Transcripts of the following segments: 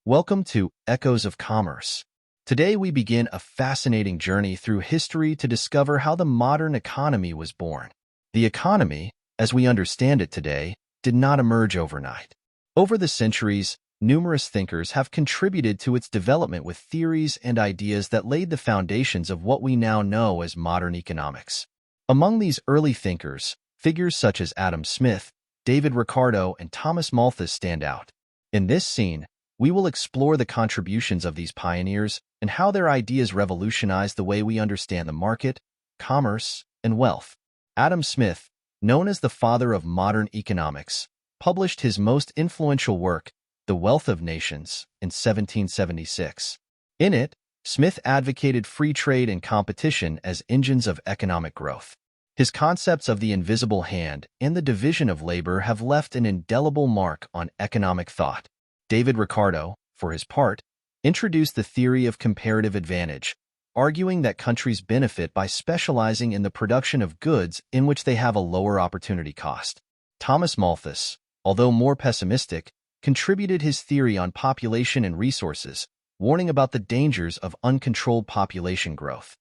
Welcome to Echoes of Commerce. Today we begin a fascinating journey through history to discover how the modern economy was born. The economy, as we understand it today, did not emerge overnight. Over the centuries, numerous thinkers have contributed to its development with theories and ideas that laid the foundations of what we now know as modern economics. Among these early thinkers, figures such as Adam Smith, David Ricardo, and Thomas Malthus stand out. In this scene, we will explore the contributions of these pioneers and how their ideas revolutionized the way we understand the market, commerce, and wealth. Adam Smith, known as the father of modern economics, published his most influential work, The Wealth of Nations, in 1776. In it, Smith advocated free trade and competition as engines of economic growth. His concepts of the invisible hand and the division of labor have left an indelible mark on economic thought. David Ricardo, for his part, introduced the theory of comparative advantage, arguing that countries benefit by specializing in the production of goods in which they have a lower opportunity cost. Thomas Malthus, although more pessimistic, contributed his theory on population and resources, warning about the dangers of uncontrolled population growth.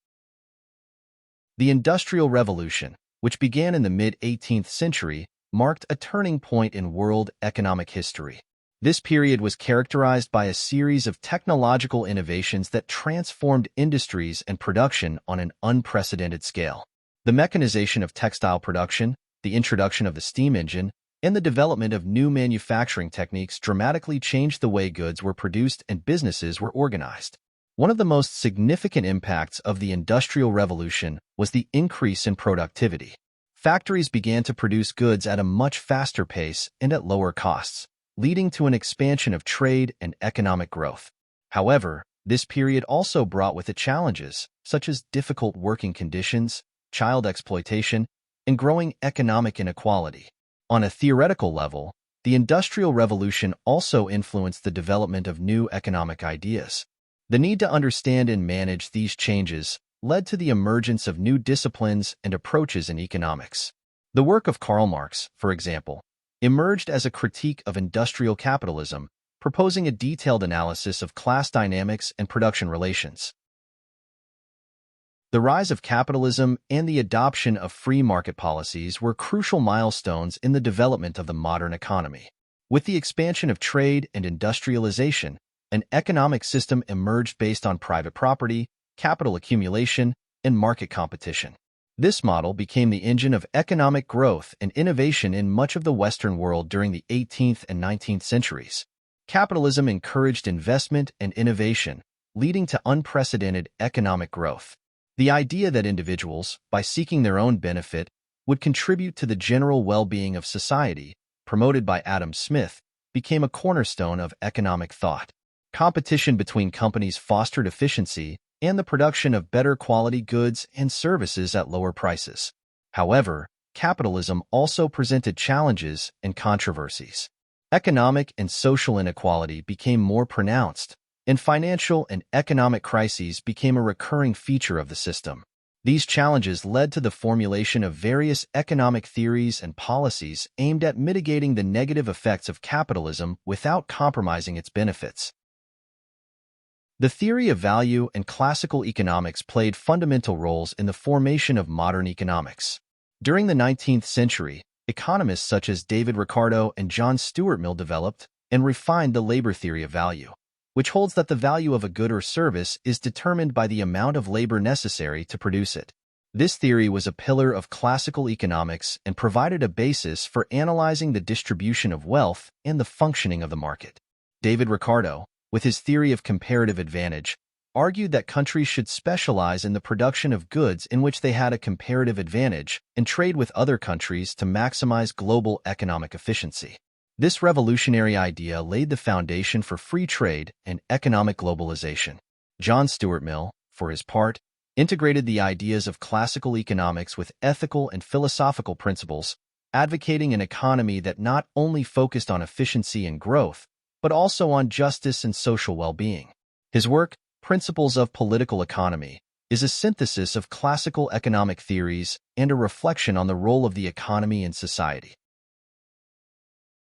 The Industrial Revolution, which began in the mid-18th century, marked a turning point in world economic history. This period was characterized by a series of technological innovations that transformed industries and production on an unprecedented scale. The mechanization of textile production, the introduction of the steam engine, and the development of new manufacturing techniques dramatically changed the way goods were produced and businesses were organized. One of the most significant impacts of the Industrial Revolution was the increase in productivity. Factories began to produce goods at a much faster pace and at lower costs, leading to an expansion of trade and economic growth. However, this period also brought with it challenges, such as difficult working conditions, child exploitation, and growing economic inequality. On a theoretical level, the Industrial Revolution also influenced the development of new economic ideas. The need to understand and manage these changes led to the emergence of new disciplines and approaches in economics. The work of Karl Marx, for example, emerged as a critique of industrial capitalism, proposing a detailed analysis of class dynamics and production relations. The rise of capitalism and the adoption of free market policies were crucial milestones in the development of the modern economy. With the expansion of trade and industrialization, an economic system emerged based on private property, capital accumulation, and market competition. This model became the engine of economic growth and innovation in much of the Western world during the 18th and 19th centuries. Capitalism encouraged investment and innovation, leading to unprecedented economic growth. The idea that individuals, by seeking their own benefit, would contribute to the general well-being of society, promoted by Adam Smith, became a cornerstone of economic thought. Competition between companies fostered efficiency and the production of better quality goods and services at lower prices. However, capitalism also presented challenges and controversies. Economic and social inequality became more pronounced, and financial and economic crises became a recurring feature of the system. These challenges led to the formulation of various economic theories and policies aimed at mitigating the negative effects of capitalism without compromising its benefits. The theory of value and classical economics played fundamental roles in the formation of modern economics. During the 19th century, economists such as David Ricardo and John Stuart Mill developed and refined the labor theory of value, which holds that the value of a good or service is determined by the amount of labor necessary to produce it. This theory was a pillar of classical economics and provided a basis for analyzing the distribution of wealth and the functioning of the market. David Ricardo, with his theory of comparative advantage, argued that countries should specialize in the production of goods in which they had a comparative advantage and trade with other countries to maximize global economic efficiency. This revolutionary idea laid the foundation for free trade and economic globalization. John Stuart Mill, for his part, integrated the ideas of classical economics with ethical and philosophical principles, advocating an economy that not only focused on efficiency and growth, but also on justice and social well-being. His work, Principles of Political Economy, is a synthesis of classical economic theories and a reflection on the role of the economy in society.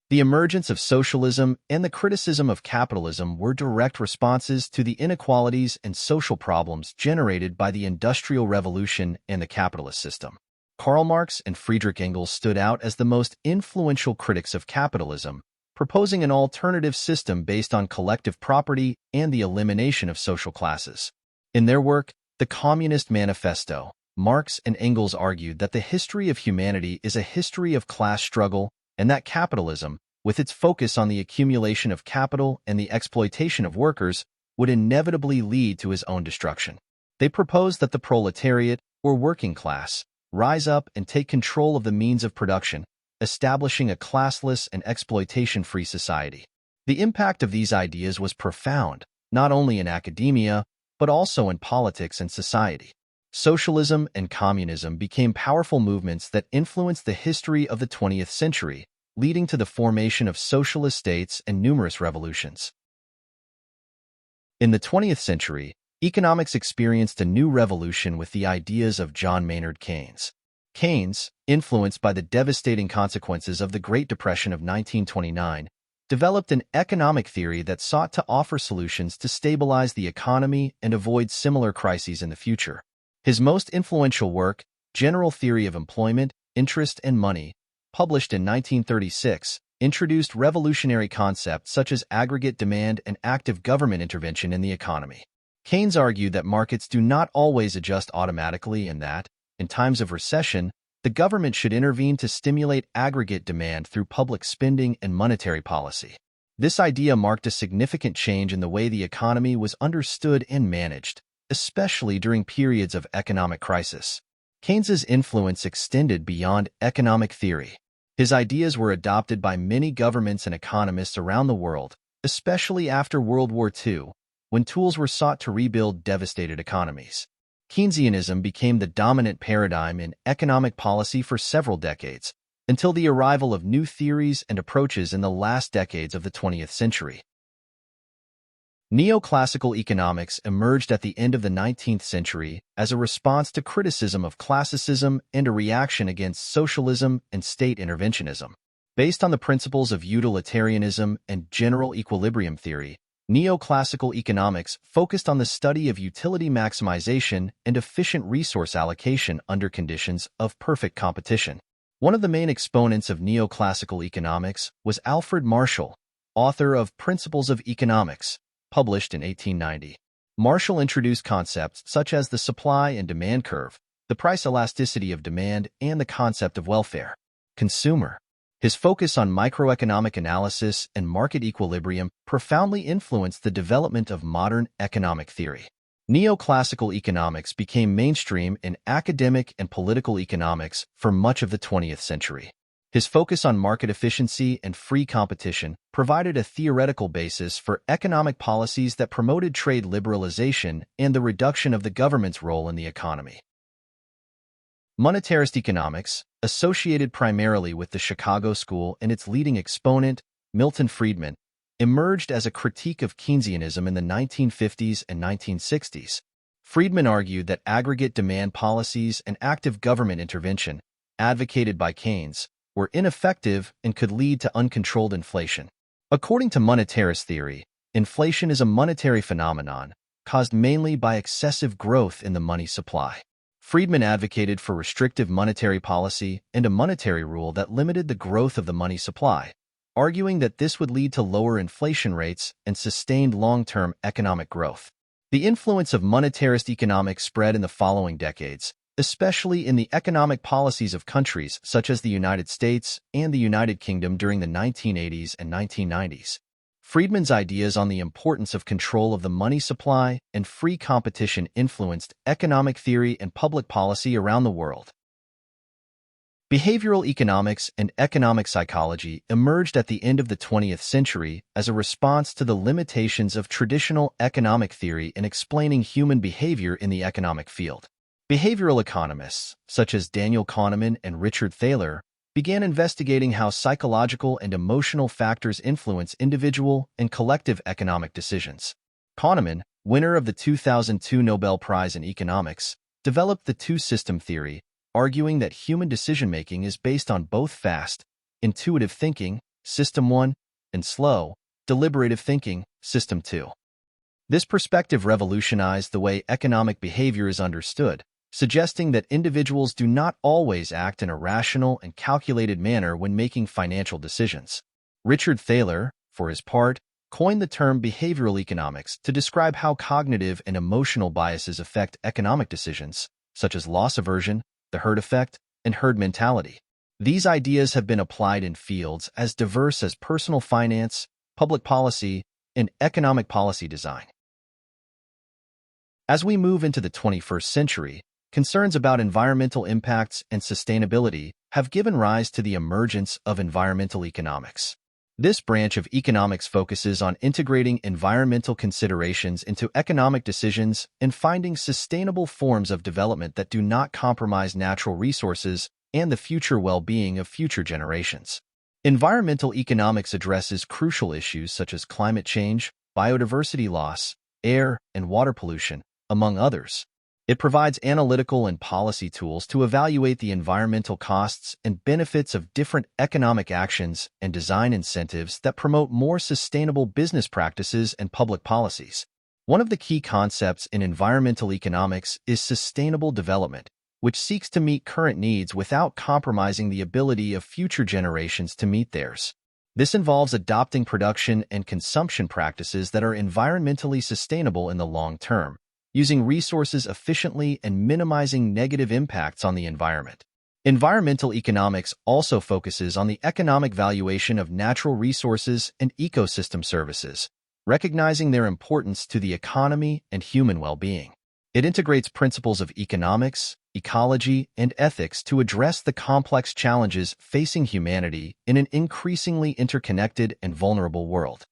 The emergence of socialism and the criticism of capitalism were direct responses to the inequalities and social problems generated by the Industrial Revolution and the capitalist system. Karl Marx and Friedrich Engels stood out as the most influential critics of capitalism, proposing an alternative system based on collective property and the elimination of social classes. In their work, The Communist Manifesto, Marx and Engels argued that the history of humanity is a history of class struggle and that capitalism, with its focus on the accumulation of capital and the exploitation of workers, would inevitably lead to his own destruction. They proposed that the proletariat, or working class, rise up and take control of the means of production, establishing a classless and exploitation-free society. The impact of these ideas was profound, not only in academia, but also in politics and society. Socialism and communism became powerful movements that influenced the history of the 20th century, leading to the formation of socialist states and numerous revolutions. In the 20th century, economics experienced a new revolution with the ideas of John Maynard Keynes. Keynes, influenced by the devastating consequences of the Great Depression of 1929, developed an economic theory that sought to offer solutions to stabilize the economy and avoid similar crises in the future. His most influential work, General Theory of Employment, Interest and Money, published in 1936, introduced revolutionary concepts such as aggregate demand and active government intervention in the economy. Keynes argued that markets do not always adjust automatically and that, in times of recession, the government should intervene to stimulate aggregate demand through public spending and monetary policy. This idea marked a significant change in the way the economy was understood and managed, especially during periods of economic crisis. Keynes's influence extended beyond economic theory. His ideas were adopted by many governments and economists around the world, especially after World War II, when tools were sought to rebuild devastated economies. Keynesianism became the dominant paradigm in economic policy for several decades, until the arrival of new theories and approaches in the last decades of the 20th century. Neoclassical economics emerged at the end of the 19th century as a response to criticism of classicism and a reaction against socialism and state interventionism. Based on the principles of utilitarianism and general equilibrium theory, Neoclassical economics focused on the study of utility maximization and efficient resource allocation under conditions of perfect competition. One of the main exponents of neoclassical economics was Alfred Marshall, author of Principles of Economics, published in 1890. Marshall introduced concepts such as the supply and demand curve, the price elasticity of demand, and the concept of welfare. Consumer. His focus on microeconomic analysis and market equilibrium profoundly influenced the development of modern economic theory. Neoclassical economics became mainstream in academic and political economics for much of the 20th century. His focus on market efficiency and free competition provided a theoretical basis for economic policies that promoted trade liberalization and the reduction of the government's role in the economy. Monetarist economics, associated primarily with the Chicago School and its leading exponent, Milton Friedman, emerged as a critique of Keynesianism in the 1950s and 1960s. Friedman argued that aggregate demand policies and active government intervention, advocated by Keynes, were ineffective and could lead to uncontrolled inflation. According to monetarist theory, inflation is a monetary phenomenon caused mainly by excessive growth in the money supply. Friedman advocated for restrictive monetary policy and a monetary rule that limited the growth of the money supply, arguing that this would lead to lower inflation rates and sustained long-term economic growth. The influence of monetarist economics spread in the following decades, especially in the economic policies of countries such as the United States and the United Kingdom during the 1980s and 1990s. Friedman's ideas on the importance of control of the money supply and free competition influenced economic theory and public policy around the world. Behavioral economics and economic psychology emerged at the end of the 20th century as a response to the limitations of traditional economic theory in explaining human behavior in the economic field. Behavioral economists, such as Daniel Kahneman and Richard Thaler, began investigating how psychological and emotional factors influence individual and collective economic decisions. Kahneman, winner of the 2002 Nobel Prize in Economics, developed the two-system theory, arguing that human decision-making is based on both fast, intuitive thinking, System 1, and slow, deliberative thinking, System 2. This perspective revolutionized the way economic behavior is understood, suggesting that individuals do not always act in a rational and calculated manner when making financial decisions. Richard Thaler, for his part, coined the term behavioral economics to describe how cognitive and emotional biases affect economic decisions, such as loss aversion, the herd effect, and herd mentality. These ideas have been applied in fields as diverse as personal finance, public policy, and economic policy design. As we move into the 21st century, concerns about environmental impacts and sustainability have given rise to the emergence of environmental economics. This branch of economics focuses on integrating environmental considerations into economic decisions and finding sustainable forms of development that do not compromise natural resources and the future well-being of future generations. Environmental economics addresses crucial issues such as climate change, biodiversity loss, air and water pollution, among others. It provides analytical and policy tools to evaluate the environmental costs and benefits of different economic actions and design incentives that promote more sustainable business practices and public policies. One of the key concepts in environmental economics is sustainable development, which seeks to meet current needs without compromising the ability of future generations to meet theirs. This involves adopting production and consumption practices that are environmentally sustainable in the long term, using resources efficiently and minimizing negative impacts on the environment. Environmental economics also focuses on the economic valuation of natural resources and ecosystem services, recognizing their importance to the economy and human well-being. It integrates principles of economics, ecology, and ethics to address the complex challenges facing humanity in an increasingly interconnected and vulnerable world.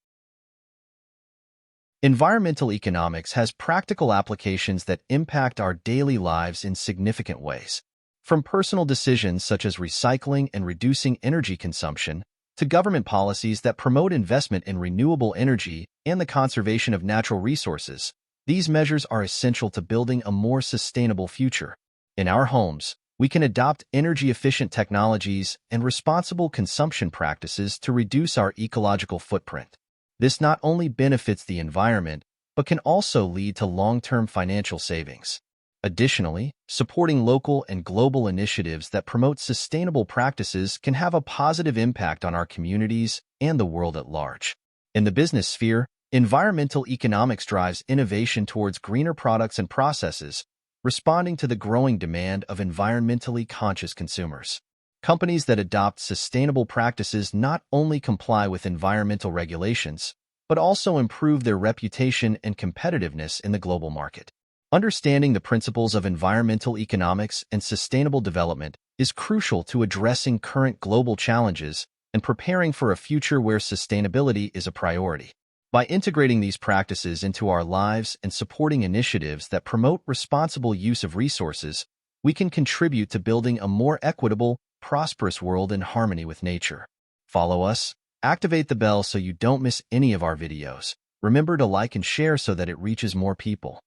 Environmental economics has practical applications that impact our daily lives in significant ways. From personal decisions such as recycling and reducing energy consumption, to government policies that promote investment in renewable energy and the conservation of natural resources, these measures are essential to building a more sustainable future. In our homes, we can adopt energy-efficient technologies and responsible consumption practices to reduce our ecological footprint. This not only benefits the environment, but can also lead to long-term financial savings. Additionally, supporting local and global initiatives that promote sustainable practices can have a positive impact on our communities and the world at large. In the business sphere, environmental economics drives innovation towards greener products and processes, responding to the growing demand of environmentally conscious consumers. Companies that adopt sustainable practices not only comply with environmental regulations, but also improve their reputation and competitiveness in the global market. Understanding the principles of environmental economics and sustainable development is crucial to addressing current global challenges and preparing for a future where sustainability is a priority. By integrating these practices into our lives and supporting initiatives that promote responsible use of resources, we can contribute to building a more equitable, prosperous world in harmony with nature. Follow us, activate the bell so you don't miss any of our videos. Remember to like and share so that it reaches more people.